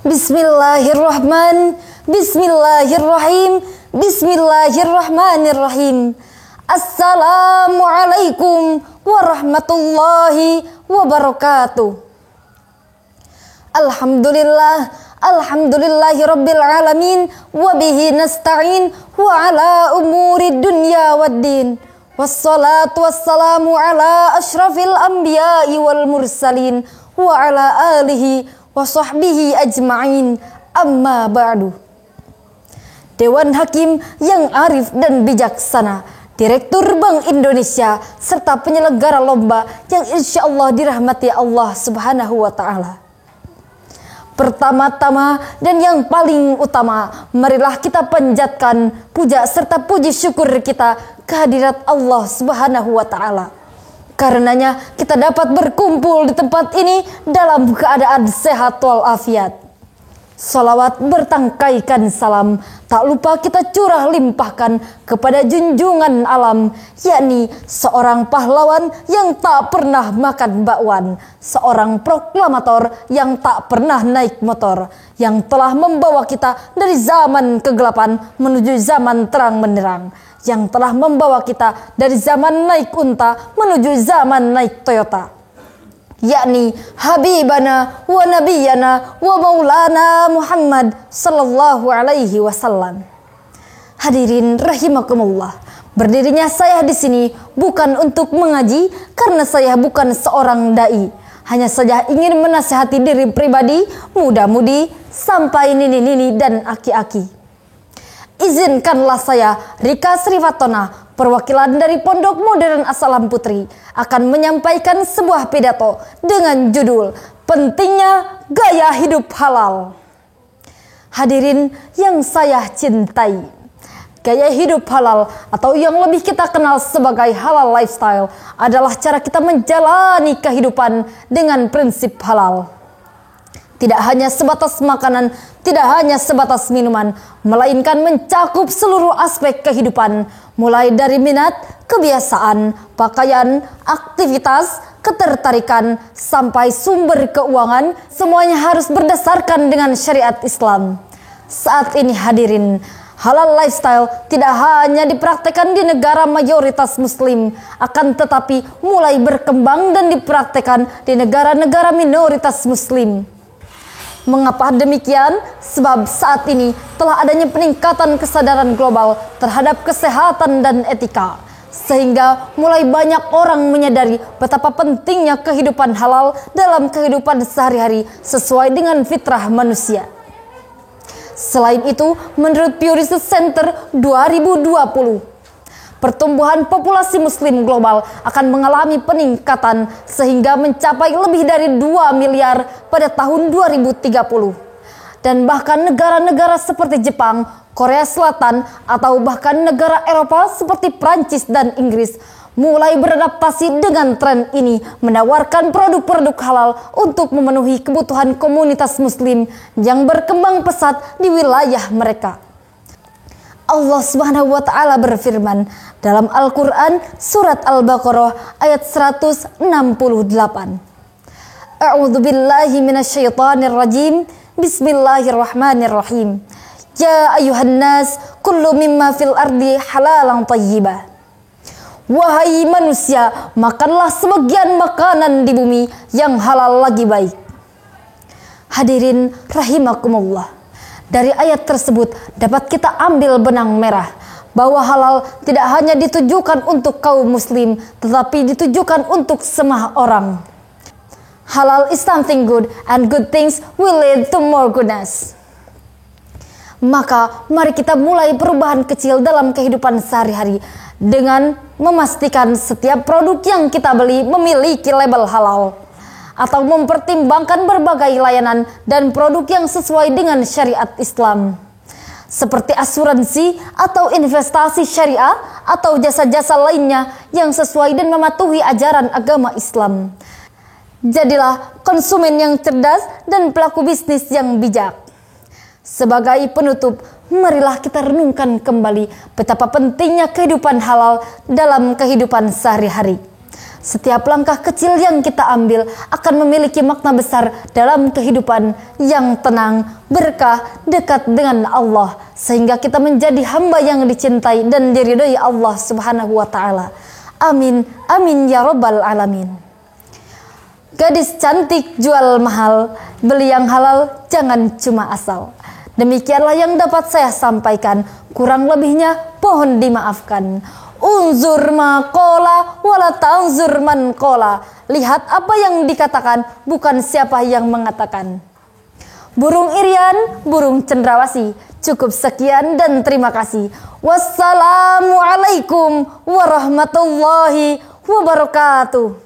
Bismillahirrahmanirrahim. Bismillahirrahmanirrahim. Assalamualaikum warahmatullahi wabarakatuh. Alhamdulillahi rabbil alamin. Wabihi nasta'in wa ala umuri dunya waddin. Wassalatu wassalamu ala ashrafil anbiya'i wal mursalin wa ala alihi wa sahbihi ajma'in. Amma ba'du. Dewan Hakim yang arif dan bijaksana, Direktur Bank Indonesia, serta penyelenggara lomba yang insya Allah dirahmati Allah Subhanahu wa Ta'ala. Pertama-tama dan yang paling utama, marilah kita panjatkan puja serta puji syukur kita kehadirat Allah Subhanahu wa Ta'ala. Karenanya kita dapat berkumpul di tempat ini dalam keadaan sehat walafiat. Salawat bertangkaikan salam tak lupa kita curah limpahkan kepada junjungan alam, yakni seorang pahlawan yang tak pernah makan bakwan, seorang proklamator yang tak pernah naik motor, yang telah membawa kita dari zaman kegelapan menuju zaman terang benderang, yang telah membawa kita dari zaman naik unta menuju zaman naik Toyota, yakni Habibana wa Nabiyana wa Maulana Muhammad sallallahu alaihi wasallam. Hadirin rahimakumullah, berdirinya saya di sini bukan untuk mengaji karena saya bukan seorang dai. Hanya saja ingin menasihati diri pribadi, muda-mudi, sampai nini-nini dan aki-aki. Izinkanlah saya, Rika Srivatona, perwakilan dari Pondok Modern As-Salam Putri, akan menyampaikan sebuah pidato dengan judul Pentingnya Gaya Hidup Halal. Hadirin yang saya cintai, gaya hidup halal atau yang lebih kita kenal sebagai halal lifestyle adalah cara kita menjalani kehidupan dengan prinsip halal. Tidak hanya sebatas makanan, tidak hanya sebatas minuman, melainkan mencakup seluruh aspek kehidupan, mulai dari minat, kebiasaan, pakaian, aktivitas, ketertarikan, sampai sumber keuangan, semuanya harus berdasarkan dengan syariat Islam. Saat ini hadirin, halal lifestyle tidak hanya dipraktekkan di negara mayoritas muslim, akan tetapi mulai berkembang dan dipraktekkan di negara-negara minoritas muslim. Mengapa demikian? Sebab saat ini telah adanya peningkatan kesadaran global terhadap kesehatan dan etika, sehingga mulai banyak orang menyadari betapa pentingnya kehidupan halal dalam kehidupan sehari-hari sesuai dengan fitrah manusia. Selain itu, menurut Pew Research Center 2020, pertumbuhan populasi muslim global akan mengalami peningkatan sehingga mencapai lebih dari 2 miliar pada tahun 2030. Dan bahkan negara-negara seperti Jepang, Korea Selatan, atau bahkan negara Eropa seperti Prancis dan Inggris mulai beradaptasi dengan tren ini, menawarkan produk-produk halal untuk memenuhi kebutuhan komunitas muslim yang berkembang pesat di wilayah mereka. Allah Subhanahu wa Ta'ala berfirman dalam Al-Quran surat Al-Baqarah ayat 168. A'udzu billahi minasyaitonir rajim. Bismillahirrahmanirrahim. Ya ayuhan nas, kullu mimma fil ardi halalan thayyibah. Wahai manusia, makanlah sebagian makanan di bumi yang halal lagi baik. Hadirin rahimakumullah, dari ayat tersebut dapat kita ambil benang merah bahwa halal tidak hanya ditujukan untuk kaum muslim, tetapi ditujukan untuk semua orang. Halal is something good, and good things will lead to more goodness. Maka mari kita mulai perubahan kecil dalam kehidupan sehari-hari dengan memastikan setiap produk yang kita beli memiliki label halal, atau mempertimbangkan berbagai layanan dan produk yang sesuai dengan syariat Islam, seperti asuransi atau investasi syariah atau jasa-jasa lainnya yang sesuai dan mematuhi ajaran agama Islam. Jadilah konsumen yang cerdas dan pelaku bisnis yang bijak. Sebagai penutup, marilah kita renungkan kembali betapa pentingnya kehidupan halal dalam kehidupan sehari-hari. Setiap langkah kecil yang kita ambil akan memiliki makna besar dalam kehidupan yang tenang, berkah, dekat dengan Allah, sehingga kita menjadi hamba yang dicintai dan diridhoi Allah Subhanahu wa taala. Amin, amin ya rabbal alamin. Gadis cantik jual mahal, beli yang halal jangan cuma asal. Demikianlah yang dapat saya sampaikan, kurang lebihnya mohon dimaafkan. Unzur maqala wala tanzur man qala. Lihat apa yang dikatakan, bukan siapa yang mengatakan. Burung irian, burung cendrawasih. Cukup sekian dan terima kasih. Wassalamualaikum warahmatullahi wabarakatuh.